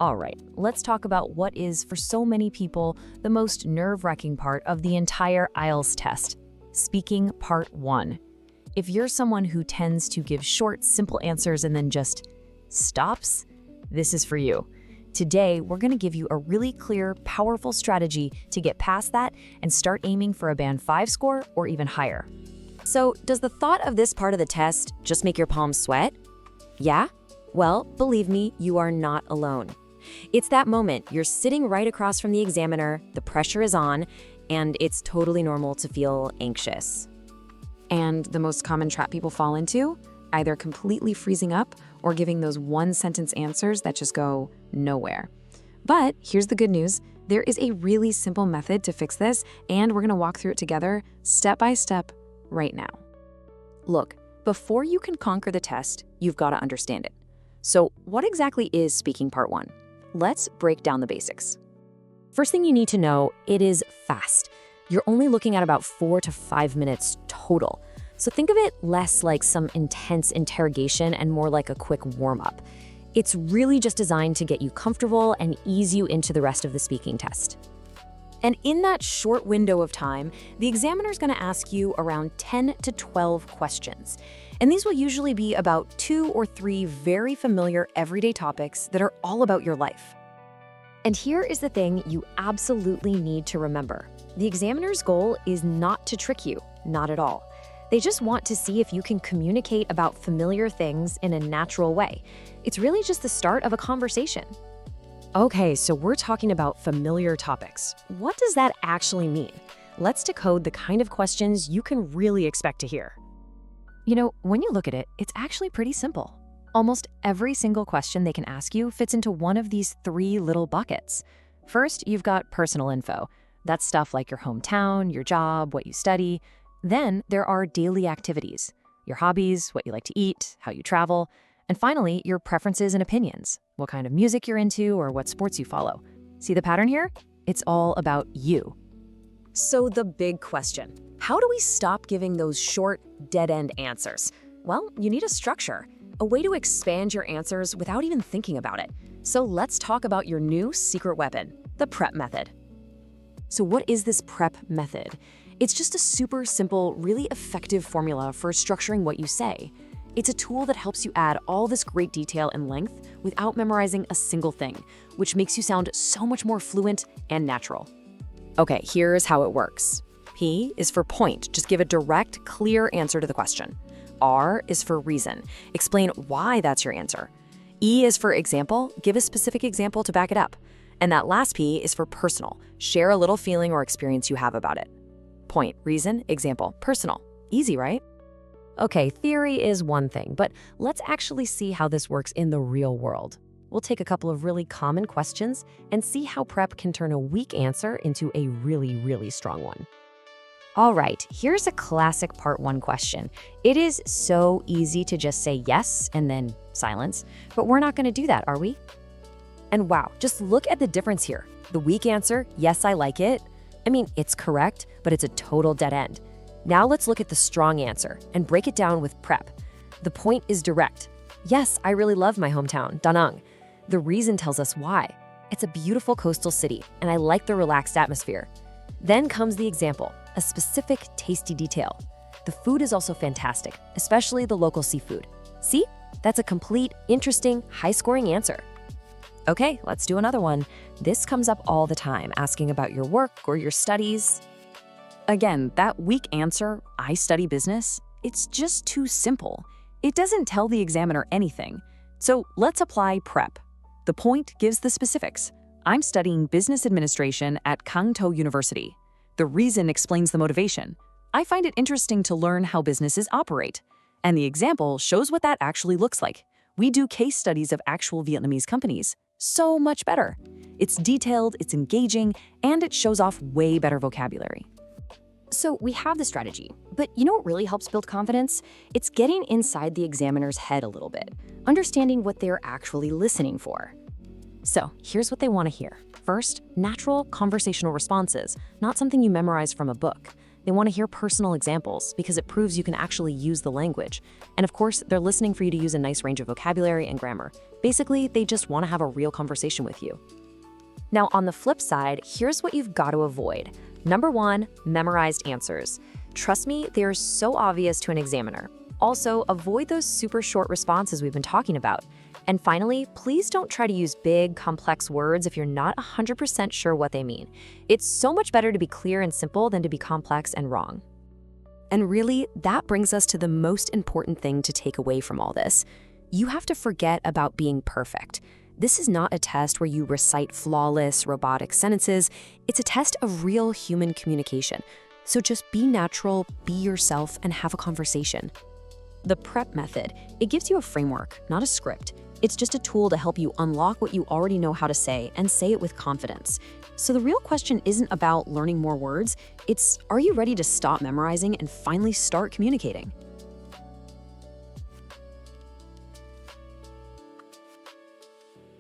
All right, let's talk about what is, for so many people, the most nerve-wracking part of the entire IELTS test, speaking part 1. If you're someone who tends to give short, simple answers and then just stops, this is for you. Today, we're going to give you a really clear, powerful strategy to get past that and start aiming for a band 5 score or even higher. So, does the thought of this part of the test just make your palms sweat? Yeah? Well, believe me, you are not alone. It's that moment, you're sitting right across from the examiner, the pressure is on, and it's totally normal to feel anxious. And the most common trap people fall into? Either completely freezing up or giving those one-sentence answers that just go nowhere. But here's the good news. There is a really simple method to fix this, and we're going to walk through it together, step by step, right now. Look, before you can conquer the test, you've got to understand it. So what exactly is speaking part 1? Let's break down the basics. First thing you need to know, it is fast. You're only looking at about 4 to 5 minutes total. So think of it less like some intense interrogation and more like a quick warm-up. It's really just designed to get you comfortable and ease you into the rest of the speaking test. And in that short window of time, the examiner is going to ask you around 10 to 12 questions. And these will usually be about 2 or 3 very familiar everyday topics that are all about your life. And here is the thing you absolutely need to remember. The examiner's goal is not to trick you, not at all. They just want to see if you can communicate about familiar things in a natural way. It's really just the start of a conversation. Okay, so we're talking about familiar topics. What does that actually mean? Let's decode the kind of questions you can really expect to hear. You know, when you look at it, it's actually pretty simple. Almost every single question they can ask you fits into one of these 3 little buckets. First, you've got personal info. That's stuff like your hometown, your job, what you study. Then there are daily activities, your hobbies, what you like to eat, how you travel. And finally, your preferences and opinions, what kind of music you're into or what sports you follow. See the pattern here? It's all about you. So the big question, how do we stop giving those short, dead-end answers? Well, you need a structure, a way to expand your answers without even thinking about it. So let's talk about your new secret weapon, the PrEP method. So what is this PrEP method? It's just a super simple, really effective formula for structuring what you say. It's a tool that helps you add all this great detail and length without memorizing a single thing, which makes you sound so much more fluent and natural. Okay, here's how it works. P is for point, just give a direct, clear answer to the question. R is for reason, explain why that's your answer. E is for example, give a specific example to back it up. And that last P is for personal, share a little feeling or experience you have about it. Point, reason, example, personal. Easy, right? Okay, theory is one thing, but let's actually see how this works in the real world. We'll take a couple of really common questions and see how PrEP can turn a weak answer into a really, really strong one. All right, here's a classic part 1 question. It is so easy to just say yes and then silence, but we're not going to do that, are we? And wow, just look at the difference here. The weak answer, yes, I like it. I mean, it's correct, but it's a total dead end. Now let's look at the strong answer and break it down with PrEP. The point is direct. Yes, I really love my hometown, Da Nang. The reason tells us why. It's a beautiful coastal city, and I like the relaxed atmosphere. Then comes the example, a specific tasty detail. The food is also fantastic, especially the local seafood. See? That's a complete, interesting, high-scoring answer. Okay, let's do another one. This comes up all the time, asking about your work or your studies. Again, that weak answer, I study business, it's just too simple. It doesn't tell the examiner anything. So let's apply PrEP. The point gives the specifics. I'm studying business administration at Kangto University. The reason explains the motivation. I find it interesting to learn how businesses operate. And the example shows what that actually looks like. We do case studies of actual Vietnamese companies. So much better. It's detailed, it's engaging, and it shows off way better vocabulary. So we have the strategy, but you know what really helps build confidence? It's getting inside the examiner's head a little bit, understanding what they're actually listening for. So here's what they want to hear. First, natural conversational responses, not something you memorize from a book. They want to hear personal examples because it proves you can actually use the language. And of course, they're listening for you to use a nice range of vocabulary and grammar. Basically, they just want to have a real conversation with you. Now, on the flip side, here's what you've got to avoid. Number 1, memorized answers. Trust me, they are so obvious to an examiner. Also, avoid those super short responses we've been talking about. And finally, please don't try to use big, complex words if you're not 100% sure what they mean. It's so much better to be clear and simple than to be complex and wrong. And really, that brings us to the most important thing to take away from all this. You have to forget about being perfect. This is not a test where you recite flawless, robotic sentences. It's a test of real human communication. So just be natural, be yourself, and have a conversation. The PrEP method, it gives you a framework, not a script. It's just a tool to help you unlock what you already know how to say and say it with confidence. So the real question isn't about learning more words, it's, are you ready to stop memorizing and finally start communicating?